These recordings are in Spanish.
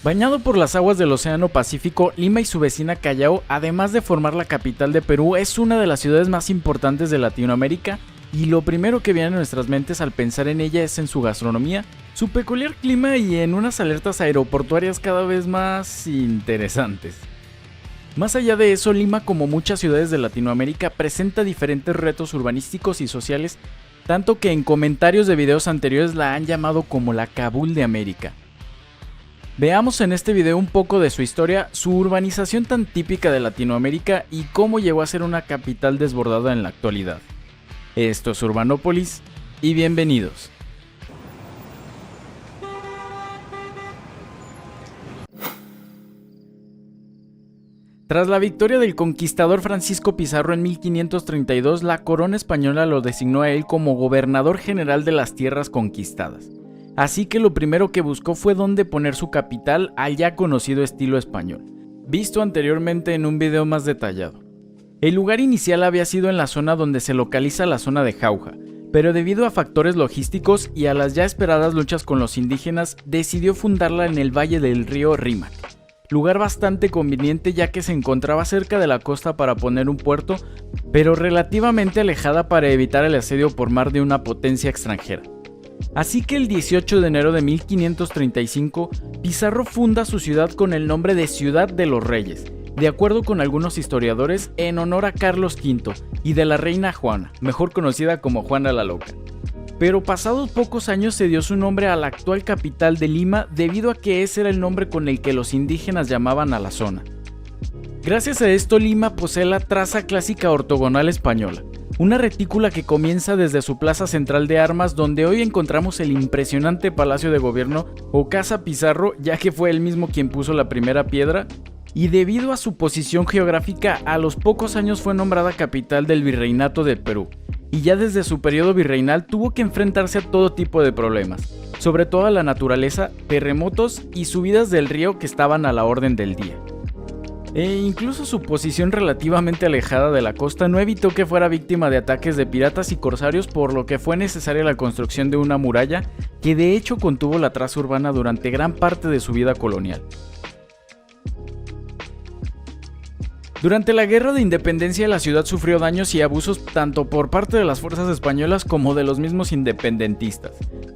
Bañado por las aguas del Océano Pacífico, Lima y su vecina Callao, además de formar la capital de Perú, es una de las ciudades más importantes de Latinoamérica y lo primero que viene a nuestras mentes al pensar en ella es en su gastronomía, su peculiar clima y en unas alertas aeroportuarias cada vez más interesantes. Más allá de eso, Lima, como muchas ciudades de Latinoamérica, presenta diferentes retos urbanísticos y sociales, tanto que en comentarios de videos anteriores la han llamado como la Kabul de América. Veamos en este video un poco de su historia, su urbanización tan típica de Latinoamérica y cómo llegó a ser una capital desbordada en la actualidad. Esto es Urbanópolis y bienvenidos. Tras la victoria del conquistador Francisco Pizarro en 1532, la corona española lo designó a él como gobernador general de las tierras conquistadas. Así que lo primero que buscó fue dónde poner su capital al ya conocido estilo español, visto anteriormente en un video más detallado. El lugar inicial había sido en la zona donde se localiza la zona de Jauja, pero debido a factores logísticos y a las ya esperadas luchas con los indígenas, decidió fundarla en el valle del río Rímac, lugar bastante conveniente ya que se encontraba cerca de la costa para poner un puerto, pero relativamente alejada para evitar el asedio por mar de una potencia extranjera. Así que el 18 de enero de 1535, Pizarro funda su ciudad con el nombre de Ciudad de los Reyes, de acuerdo con algunos historiadores, en honor a Carlos V y de la reina Juana, mejor conocida como Juana la Loca. Pero pasados pocos años se dio su nombre a la actual capital de Lima debido a que ese era el nombre con el que los indígenas llamaban a la zona. Gracias a esto, Lima posee la traza clásica ortogonal española, una retícula que comienza desde su plaza central de armas donde hoy encontramos el impresionante Palacio de Gobierno o Casa Pizarro, ya que fue él mismo quien puso la primera piedra, y debido a su posición geográfica a los pocos años fue nombrada capital del Virreinato del Perú, y ya desde su periodo virreinal tuvo que enfrentarse a todo tipo de problemas, sobre todo a la naturaleza, terremotos y subidas del río que estaban a la orden del día. E incluso su posición relativamente alejada de la costa no evitó que fuera víctima de ataques de piratas y corsarios, por lo que fue necesaria la construcción de una muralla que de hecho contuvo la traza urbana durante gran parte de su vida colonial. Durante la Guerra de Independencia la ciudad sufrió daños y abusos tanto por parte de las fuerzas españolas como de los mismos independentistas.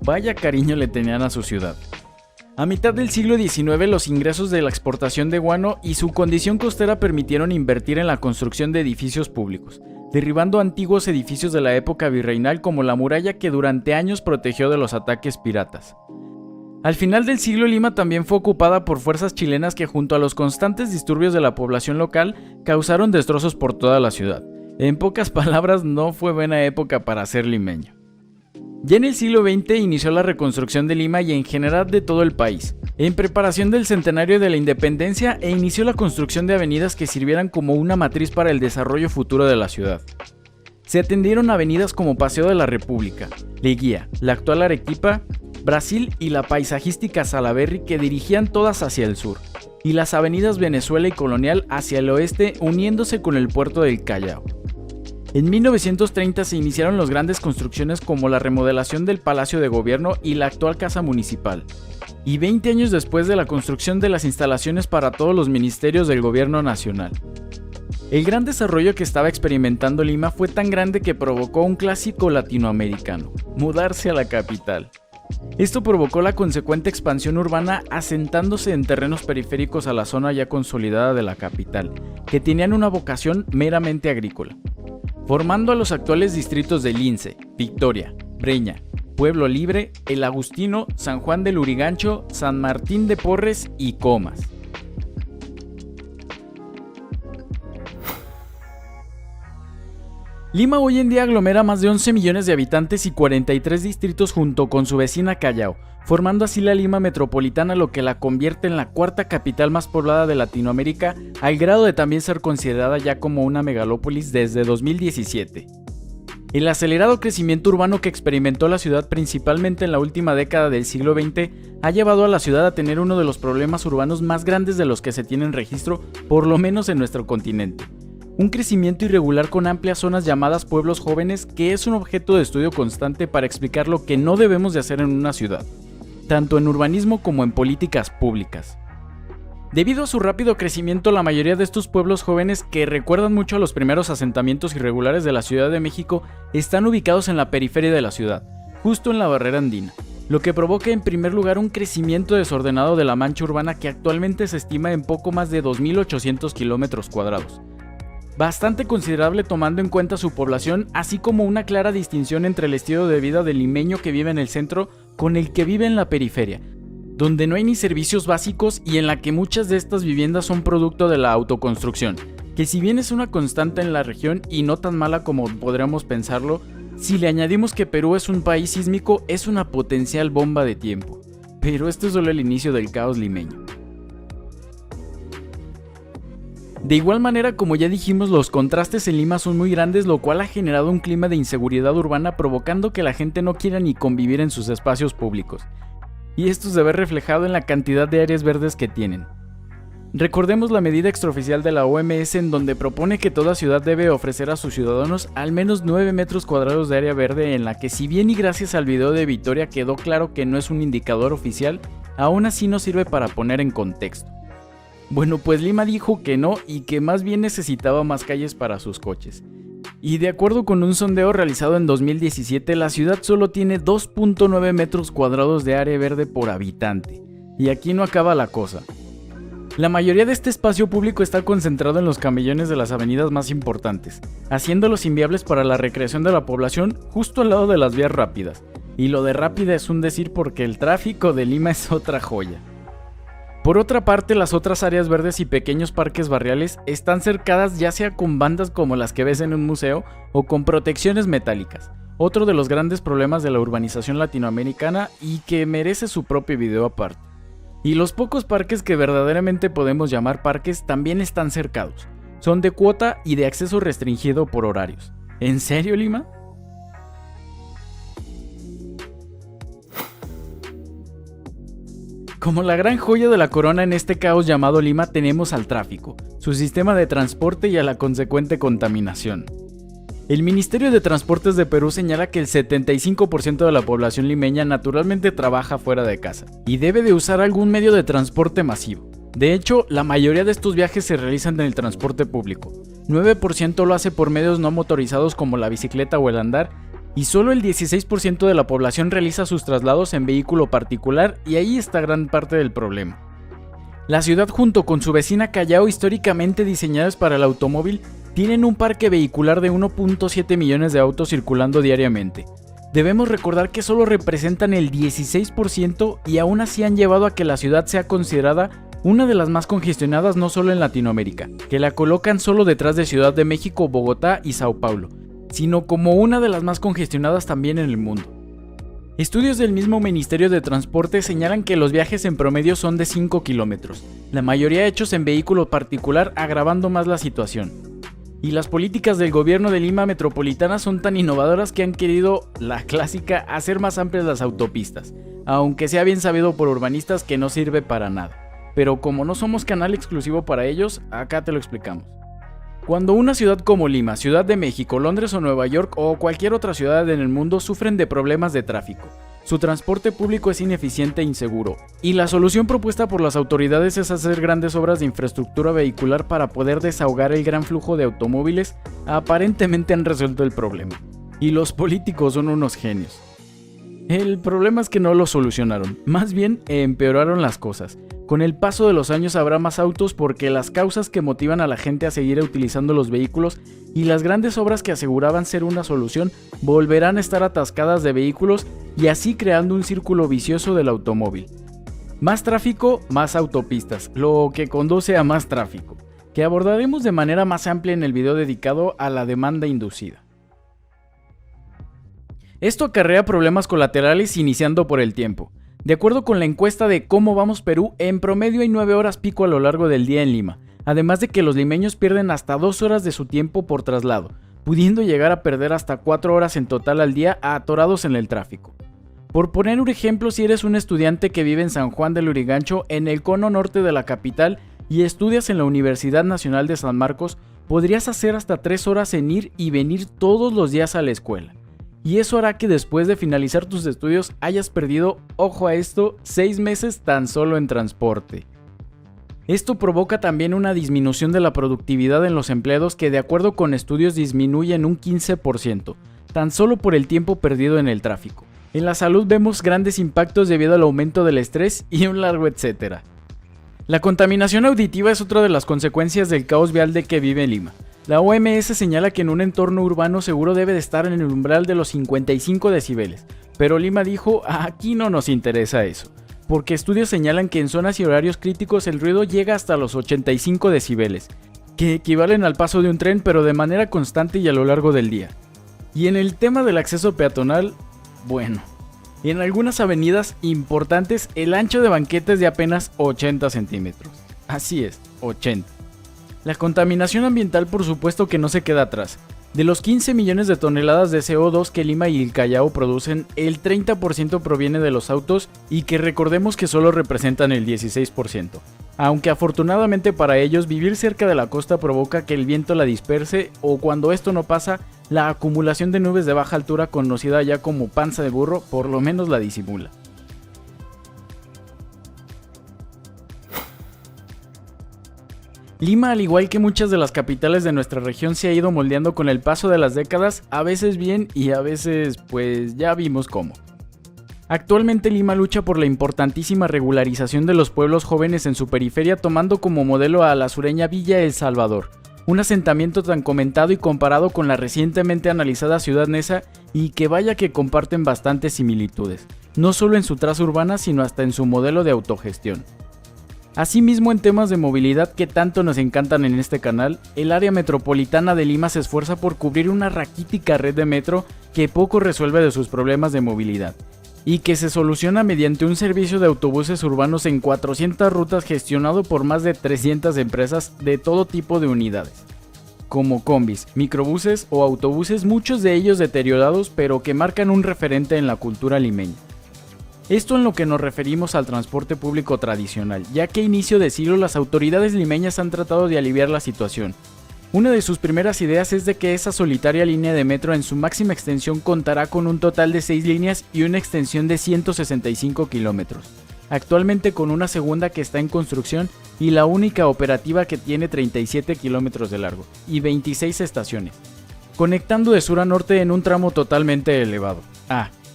Vaya cariño le tenían a su ciudad. A mitad del siglo XIX los ingresos de la exportación de guano y su condición costera permitieron invertir en la construcción de edificios públicos, derribando antiguos edificios de la época virreinal como la muralla que durante años protegió de los ataques piratas. Al final del siglo Lima también fue ocupada por fuerzas chilenas que junto a los constantes disturbios de la población local causaron destrozos por toda la ciudad. En pocas palabras, no fue buena época para ser limeño. Ya en el siglo XX inició la reconstrucción de Lima y en general de todo el país, en preparación del centenario de la independencia e inició la construcción de avenidas que sirvieran como una matriz para el desarrollo futuro de la ciudad. Se atendieron avenidas como Paseo de la República, Leguía, la actual Arequipa, Brasil y la paisajística Salaberry que dirigían todas hacia el sur, y las avenidas Venezuela y Colonial hacia el oeste uniéndose con el puerto del Callao. En 1930 se iniciaron las grandes construcciones como la remodelación del Palacio de Gobierno y la actual Casa Municipal, y 20 años después de la construcción de las instalaciones para todos los ministerios del Gobierno Nacional. El gran desarrollo que estaba experimentando Lima fue tan grande que provocó un clásico latinoamericano, mudarse a la capital. Esto provocó la consecuente expansión urbana asentándose en terrenos periféricos a la zona ya consolidada de la capital, que tenían una vocación meramente agrícola, formando a los actuales distritos de Lince, Victoria, Breña, Pueblo Libre, El Agustino, San Juan del Lurigancho, San Martín de Porres y Comas. Lima hoy en día aglomera más de 11 millones de habitantes y 43 distritos junto con su vecina Callao, formando así la Lima metropolitana, lo que la convierte en la cuarta capital más poblada de Latinoamérica, al grado de también ser considerada ya como una megalópolis desde 2017. El acelerado crecimiento urbano que experimentó la ciudad principalmente en la última década del siglo XX ha llevado a la ciudad a tener uno de los problemas urbanos más grandes de los que se tienen registro, por lo menos en nuestro continente. Un crecimiento irregular con amplias zonas llamadas pueblos jóvenes, que es un objeto de estudio constante para explicar lo que no debemos de hacer en una ciudad, tanto en urbanismo como en políticas públicas. Debido a su rápido crecimiento, la mayoría de estos pueblos jóvenes, que recuerdan mucho a los primeros asentamientos irregulares de la Ciudad de México, están ubicados en la periferia de la ciudad, justo en la barrera andina, lo que provoca en primer lugar un crecimiento desordenado de la mancha urbana que actualmente se estima en poco más de 2.800 kilómetros cuadrados. Bastante considerable tomando en cuenta su población, así como una clara distinción entre el estilo de vida del limeño que vive en el centro con el que vive en la periferia, donde no hay ni servicios básicos y en la que muchas de estas viviendas son producto de la autoconstrucción, que si bien es una constante en la región y no tan mala como podríamos pensarlo, si le añadimos que Perú es un país sísmico, es una potencial bomba de tiempo. Pero esto es solo el inicio del caos limeño. De igual manera, como ya dijimos, los contrastes en Lima son muy grandes, lo cual ha generado un clima de inseguridad urbana provocando que la gente no quiera ni convivir en sus espacios públicos. Y esto se ve reflejado en la cantidad de áreas verdes que tienen. Recordemos la medida extraoficial de la OMS en donde propone que toda ciudad debe ofrecer a sus ciudadanos al menos 9 metros cuadrados de área verde, en la que si bien y gracias al video de Vitoria quedó claro que no es un indicador oficial, aún así nos sirve para poner en contexto. Bueno, pues Lima dijo que no y que más bien necesitaba más calles para sus coches. Y de acuerdo con un sondeo realizado en 2017, la ciudad solo tiene 2.9 metros cuadrados de área verde por habitante. Y aquí no acaba la cosa. La mayoría de este espacio público está concentrado en los camellones de las avenidas más importantes, haciéndolos inviables para la recreación de la población justo al lado de las vías rápidas. Y lo de rápida es un decir porque el tráfico de Lima es otra joya. Por otra parte, las otras áreas verdes y pequeños parques barriales están cercadas ya sea con bandas como las que ves en un museo o con protecciones metálicas, otro de los grandes problemas de la urbanización latinoamericana y que merece su propio video aparte. Y los pocos parques que verdaderamente podemos llamar parques también están cercados, son de cuota y de acceso restringido por horarios. ¿En serio, Lima? Como la gran joya de la corona en este caos llamado Lima tenemos al tráfico, su sistema de transporte y a la consecuente contaminación. El Ministerio de Transportes de Perú señala que el 75% de la población limeña naturalmente trabaja fuera de casa y debe de usar algún medio de transporte masivo. De hecho, la mayoría de estos viajes se realizan en el transporte público. 9% lo hace por medios no motorizados como la bicicleta o el andar, y solo el 16% de la población realiza sus traslados en vehículo particular, y ahí está gran parte del problema. La ciudad, junto con su vecina Callao, históricamente diseñadas para el automóvil, tienen un parque vehicular de 1.7 millones de autos circulando diariamente. Debemos recordar que solo representan el 16% y aún así han llevado a que la ciudad sea considerada una de las más congestionadas no solo en Latinoamérica, que la colocan solo detrás de Ciudad de México, Bogotá y Sao Paulo, sino como una de las más congestionadas también en el mundo. Estudios del mismo Ministerio de Transporte señalan que los viajes en promedio son de 5 kilómetros, la mayoría hechos en vehículo particular, agravando más la situación. Y las políticas del gobierno de Lima Metropolitana son tan innovadoras que han querido, la clásica, hacer más amplias las autopistas, aunque sea bien sabido por urbanistas que no sirve para nada. Pero como no somos canal exclusivo para ellos, acá te lo explicamos. Cuando una ciudad como Lima, Ciudad de México, Londres o Nueva York o cualquier otra ciudad en el mundo sufren de problemas de tráfico, su transporte público es ineficiente e inseguro, y la solución propuesta por las autoridades es hacer grandes obras de infraestructura vehicular para poder desahogar el gran flujo de automóviles, aparentemente han resuelto el problema. Y los políticos son unos genios. El problema es que no lo solucionaron, más bien empeoraron las cosas. Con el paso de los años habrá más autos porque las causas que motivan a la gente a seguir utilizando los vehículos y las grandes obras que aseguraban ser una solución volverán a estar atascadas de vehículos y así creando un círculo vicioso del automóvil. Más tráfico, más autopistas, lo que conduce a más tráfico, que abordaremos de manera más amplia en el video dedicado a la demanda inducida. Esto acarrea problemas colaterales iniciando por el tiempo. De acuerdo con la encuesta de Cómo Vamos Perú, en promedio hay 9 horas pico a lo largo del día en Lima, además de que los limeños pierden hasta 2 horas de su tiempo por traslado, pudiendo llegar a perder hasta 4 horas en total al día atorados en el tráfico. Por poner un ejemplo, si eres un estudiante que vive en San Juan del Lurigancho, en el cono norte de la capital, y estudias en la Universidad Nacional de San Marcos, podrías hacer hasta 3 horas en ir y venir todos los días a la escuela. Y eso hará que después de finalizar tus estudios hayas perdido, ojo a esto, 6 meses tan solo en transporte. Esto provoca también una disminución de la productividad en los empleados que de acuerdo con estudios disminuyen un 15%, tan solo por el tiempo perdido en el tráfico. En la salud vemos grandes impactos debido al aumento del estrés y un largo etcétera. La contaminación auditiva es otra de las consecuencias del caos vial de que vive Lima. La OMS señala que en un entorno urbano seguro debe de estar en el umbral de los 55 decibeles, pero Lima dijo, aquí no nos interesa eso, porque estudios señalan que en zonas y horarios críticos el ruido llega hasta los 85 decibeles, que equivalen al paso de un tren pero de manera constante y a lo largo del día. Y en el tema del acceso peatonal, bueno, en algunas avenidas importantes el ancho de banqueta es de apenas 80 centímetros. Así es, 80. La contaminación ambiental por supuesto que no se queda atrás. De los 15 millones de toneladas de CO2 que Lima y el Callao producen, el 30% proviene de los autos y que recordemos que solo representan el 16%. Aunque afortunadamente para ellos vivir cerca de la costa provoca que el viento la disperse o cuando esto no pasa, la acumulación de nubes de baja altura conocida ya como panza de burro por lo menos la disimula. Lima, al igual que muchas de las capitales de nuestra región, se ha ido moldeando con el paso de las décadas, a veces bien y a veces pues ya vimos cómo. Actualmente Lima lucha por la importantísima regularización de los pueblos jóvenes en su periferia tomando como modelo a la sureña Villa El Salvador, un asentamiento tan comentado y comparado con la recientemente analizada Ciudad Neza y que vaya que comparten bastantes similitudes, no solo en su traza urbana sino hasta en su modelo de autogestión. Asimismo, en temas de movilidad que tanto nos encantan en este canal, el área metropolitana de Lima se esfuerza por cubrir una raquítica red de metro que poco resuelve de sus problemas de movilidad, y que se soluciona mediante un servicio de autobuses urbanos en 400 rutas gestionado por más de 300 empresas de todo tipo de unidades, como combis, microbuses o autobuses, muchos de ellos deteriorados pero que marcan un referente en la cultura limeña. Esto en lo que nos referimos al transporte público tradicional, ya que a inicio de siglo las autoridades limeñas han tratado de aliviar la situación. Una de sus primeras ideas es de que esa solitaria línea de metro en su máxima extensión contará con un total de 6 líneas y una extensión de 165 kilómetros, actualmente con una segunda que está en construcción y la única operativa que tiene 37 kilómetros de largo y 26 estaciones, conectando de sur a norte en un tramo totalmente elevado.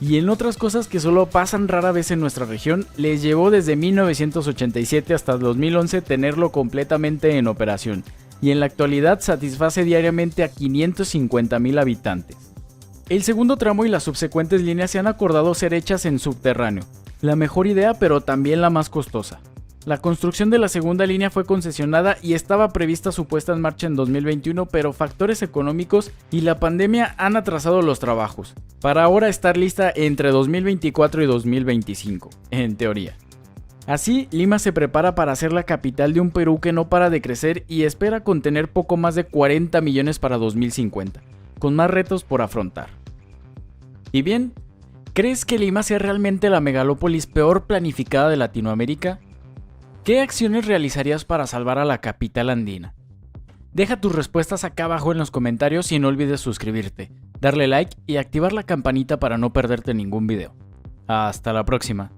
Y en otras cosas que solo pasan rara vez en nuestra región, les llevó desde 1987 hasta 2011 tenerlo completamente en operación, y en la actualidad satisface diariamente a 550,000 habitantes. El segundo tramo y las subsecuentes líneas se han acordado ser hechas en subterráneo, la mejor idea pero también la más costosa. La construcción de la segunda línea fue concesionada y estaba prevista su puesta en marcha en 2021, pero factores económicos y la pandemia han atrasado los trabajos, para ahora estar lista entre 2024 y 2025, en teoría. Así, Lima se prepara para ser la capital de un Perú que no para de crecer y espera contener poco más de 40 millones para 2050, con más retos por afrontar. Y bien, ¿crees que Lima sea realmente la megalópolis peor planificada de Latinoamérica? ¿Qué acciones realizarías para salvar a la capital andina? Deja tus respuestas acá abajo en los comentarios y no olvides suscribirte, darle like y activar la campanita para no perderte ningún video. Hasta la próxima.